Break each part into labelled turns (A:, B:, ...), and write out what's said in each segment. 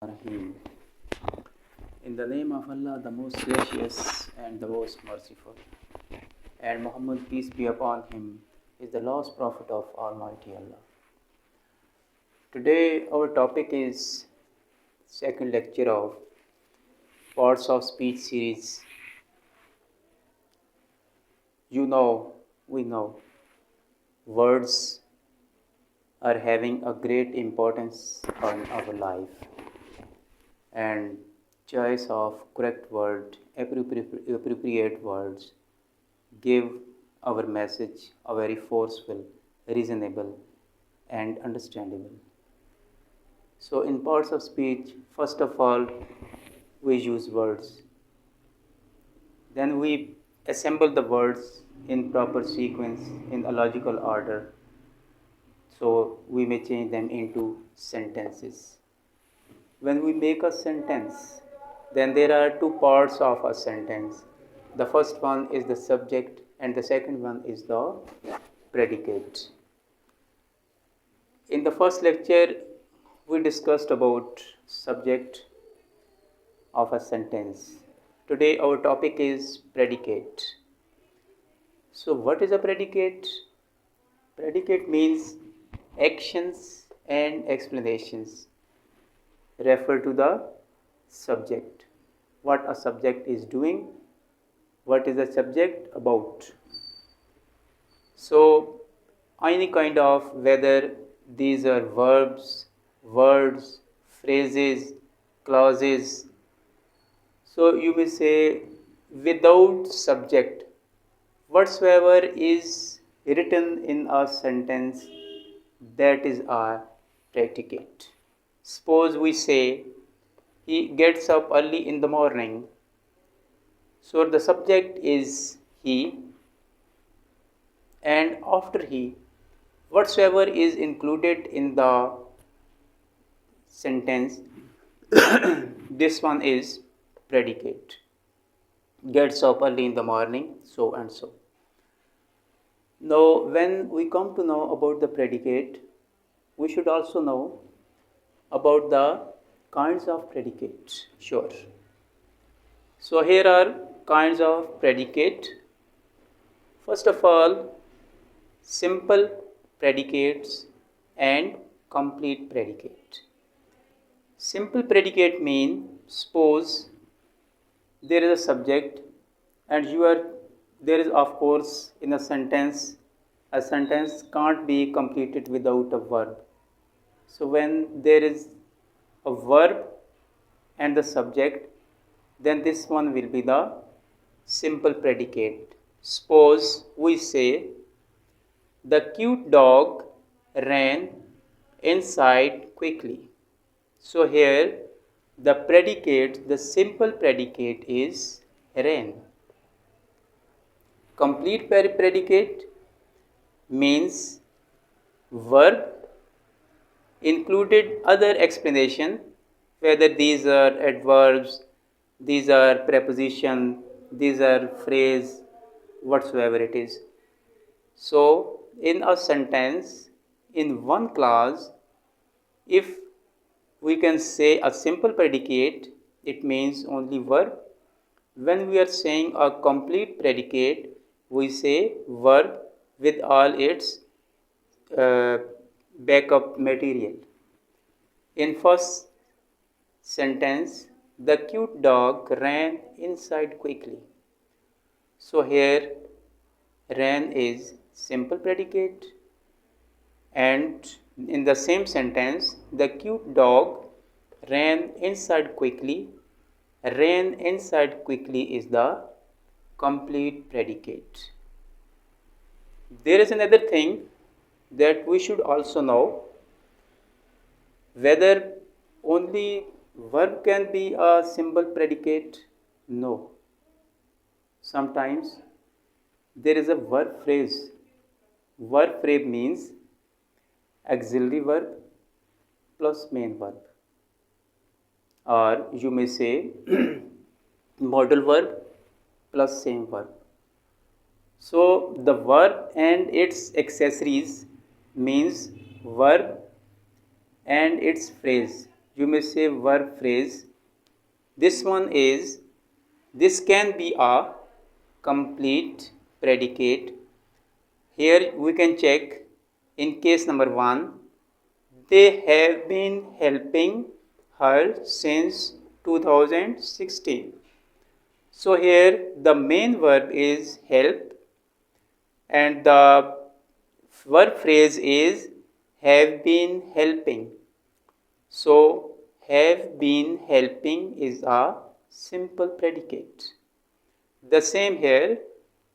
A: Rahim. In the name of Allah, the most gracious and the most merciful. And Muhammad, peace be upon him, is the last prophet of Almighty Allah. Today our topic is second lecture of Parts of Speech series. You know, we know, words are having a great importance on our life, and choice of correct word, appropriate words give our message a very forceful, reasonable and understandable. So in parts of speech, first of all we use words, then we assemble the words in proper sequence in a logical order, so we may change them into sentences. When we make a sentence, then there are two parts of a sentence. The first one is the subject and the second one is the predicate. In the first lecture, we discussed about subject of a sentence. Today our topic is predicate. So what is a predicate? Predicate means actions and explanations refer to the subject. What a subject is doing, what is the subject about. So any kind of, whether these are verbs, words, phrases, clauses, so you may say without subject, whatsoever is written in a sentence, that is a predicate. Suppose we say he gets up early in the morning, so the subject is he, and after he, whatsoever is included in the sentence, this one is predicate. Gets up early in the morning, so and so. Now when we come to know about the predicate, we should also know about the kinds of predicates. Sure. So here are kinds of predicate. First of all, simple predicates and complete predicate. Simple predicate mean, suppose there is a subject and there is, of course, in a sentence can't be completed without a verb. So when there is a verb and the subject, then this one will be the simple predicate. Suppose we say the cute dog ran inside quickly. So here the predicate, the simple predicate is ran. Complete predicate means verb included other explanation, whether these are adverbs, these are preposition, these are phrase, whatsoever it is. So in a sentence, in one clause, if we can say a simple predicate, it means only verb. When we are saying a complete predicate, we say verb with all its backup material. In first sentence, the cute dog ran inside quickly. So here ran is simple predicate, and in the same sentence, the cute dog ran inside quickly. Ran inside quickly is the complete predicate. There is another thing that we should also know, whether only verb can be a simple predicate. No. Sometimes there is a verb phrase. Verb phrase means auxiliary verb plus main verb, or you may say modal verb plus same verb. So the verb and its accessories means verb and its phrase. you may say verb phrase. This can be a complete predicate. Here we can check in case number 1, they have been helping her since 2016. So here the main verb is help and the verb phrase is have been helping. So have been helping is a simple predicate. The same here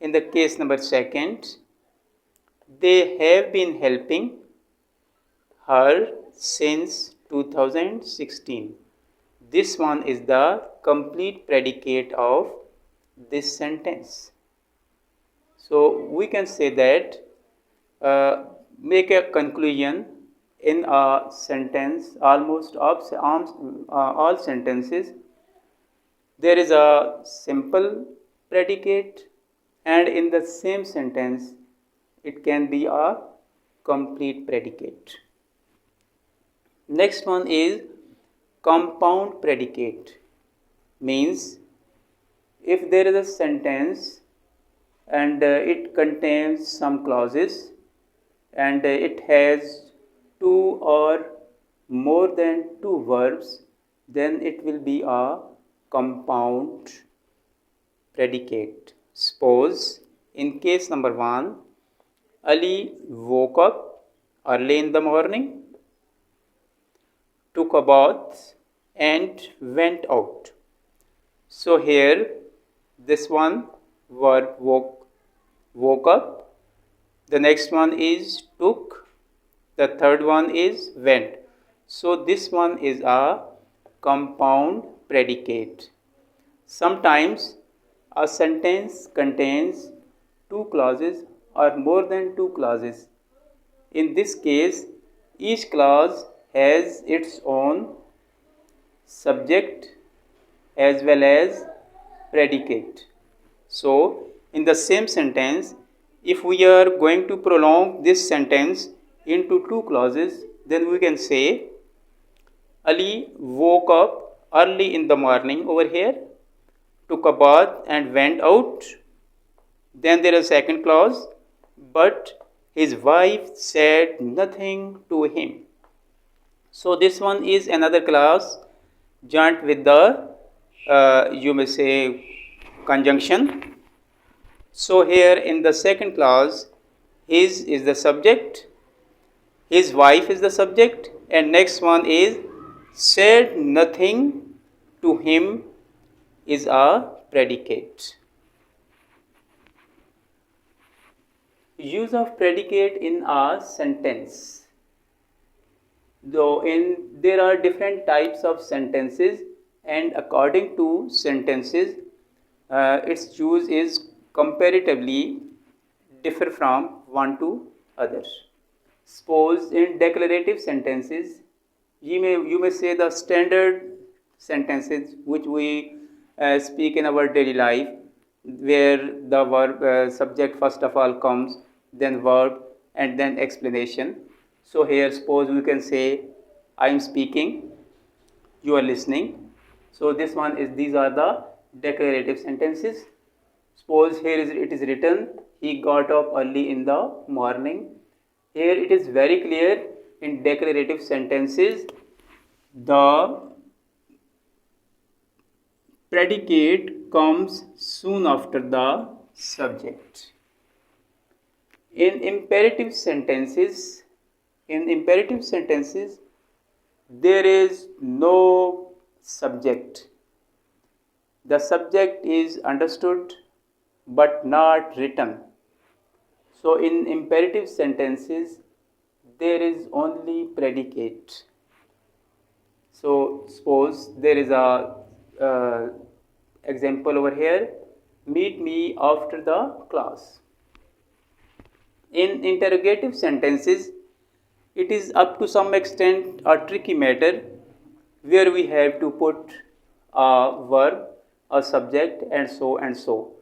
A: in the case number 2, they have been helping her since 2016. This one is the complete predicate of this sentence. So we can say that make a conclusion in a sentence, almost all sentences, there is a simple predicate and in the same sentence it can be a complete predicate. Next one is compound predicate. Means if there is a sentence and it contains some clauses and it has 2 or more than 2 verbs, then it will be a compound predicate. Suppose in case number 1, Ali woke up early in the morning, took a bath and went out. So here this one verb woke up, the next one is took, the third one is went. So this one is a compound predicate. Sometimes a sentence contains 2 clauses or more than 2 clauses. In this case, each clause has its own subject as well as predicate. So in the same sentence, if we are going to prolong this sentence into 2 clauses, then we can say Ali woke up early in the morning over here, took a bath and went out. Then there is a second clause, but his wife said nothing to him. So this one is another clause joined with the you may say conjunction. So here in the second clause, his is the subject, his wife is the subject, and next one is said nothing to him is a predicate. Use of predicate in a sentence. Though there are different types of sentences, and according to sentences, its use is comparatively differ from one to others. Suppose in declarative sentences, you may say the standard sentences which we speak in our daily life, where the verb subject first of all comes, then verb and then explanation. So here suppose we can say I am speaking, you are listening. So this one is, these are the declarative sentences. Suppose here it is written he got up early in the morning. Here it is very clear in declarative sentences the predicate comes soon after the subject. In imperative sentences, there is no subject. The subject is understood but not written. So in imperative sentences, there is only predicate. So suppose there is a example over here, meet me after the class. In interrogative sentences, it is up to some extent a tricky matter where we have to put a verb, a subject and so and so.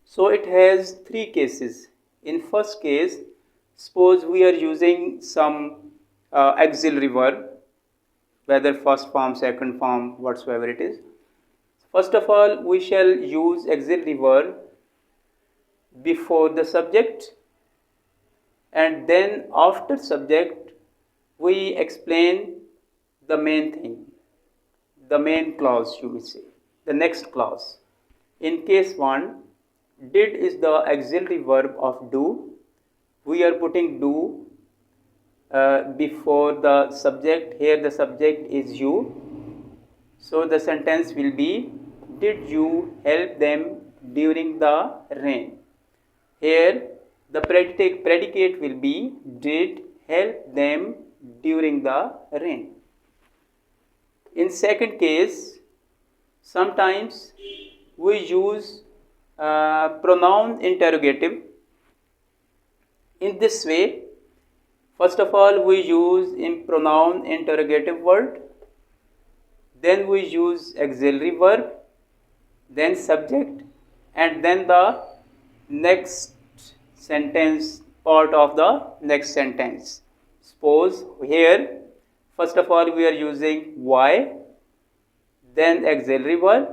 A: So it has 3 cases. In first case, suppose we are using some auxiliary verb whether first form, second form, whatsoever it is. First of all, we shall use auxiliary verb before the subject, and then after subject we explain the main thing, the main clause, you will say, the next clause. In case 1, did is the auxiliary verb of do. We are putting do before the subject. Here the subject is you. So the sentence will be, did you help them during the rain? Here the predicate will be, did help them during the rain. In second case, sometimes we use pronoun interrogative. In this way, first of all we use in pronoun interrogative word, then we use auxiliary verb, then subject, and then the next sentence, part of the next sentence. Suppose here, first of all we are using why, then auxiliary verb,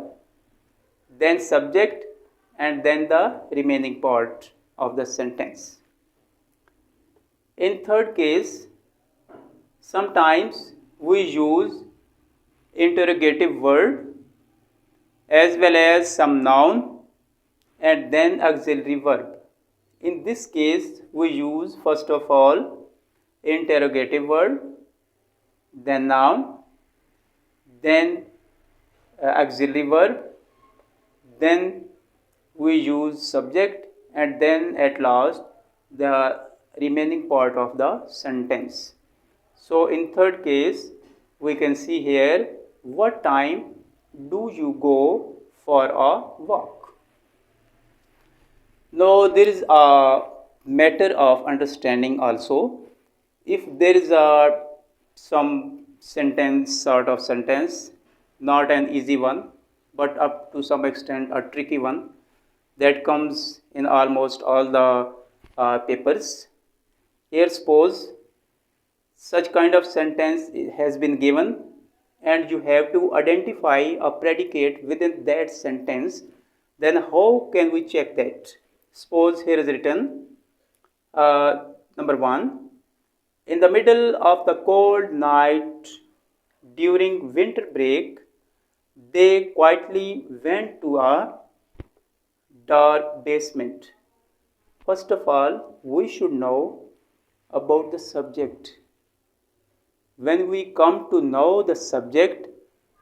A: then subject, and then the remaining part of the sentence. In third case, sometimes we use interrogative word as well as some noun and then auxiliary verb. In this case, we use first of all interrogative word, then noun, then auxiliary verb, then we use subject, and then at last the remaining part of the sentence. So in third case, we can see here, what time do you go for a walk? Now there is a matter of understanding also. If there is some sentence, sort of sentence, not an easy one, but up to some extent a tricky one, that comes in almost all the papers. Here suppose such kind of sentence has been given and you have to identify a predicate within that sentence, then how can we check that? Suppose here is written, number 1, in the middle of the cold night during winter break, they quietly went to a dark basement. First of all, we should know about the subject. When we come to know the subject,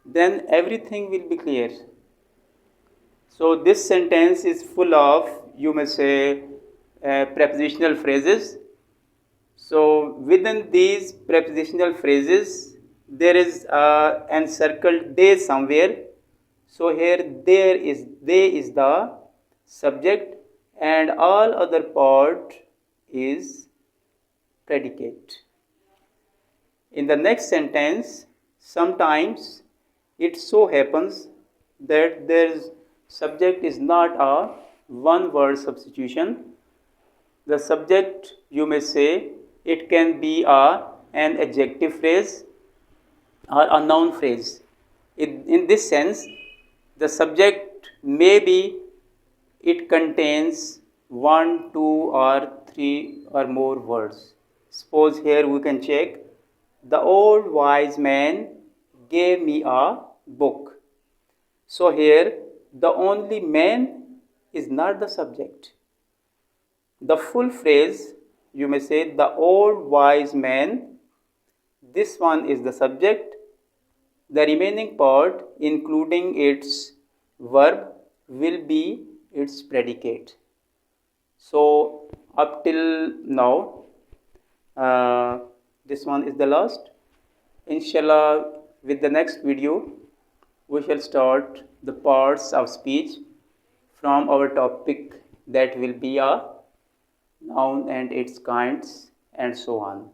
A: then everything will be clear. So this sentence is full of, you may say, prepositional phrases. So within these prepositional phrases, there is an encircled they somewhere. So here they is the subject, and all other part is predicate. In the next sentence, sometimes it so happens that there's subject is not a one word substitution. The subject, you may say, it can be an adjective phrase or a noun phrase. In this sense, the subject maybe it contains 1, 2 or 3 or more words. Suppose here we can check, the old wise man gave me a book. So here the only man is not the subject. The full phrase, you may say, the old wise man, this one is the subject. The remaining part, including its verb, will be its predicate. So up till now, this one is the last. Inshallah, with the next video, we shall start the parts of speech from our topic, that will be a noun and its kinds and so on.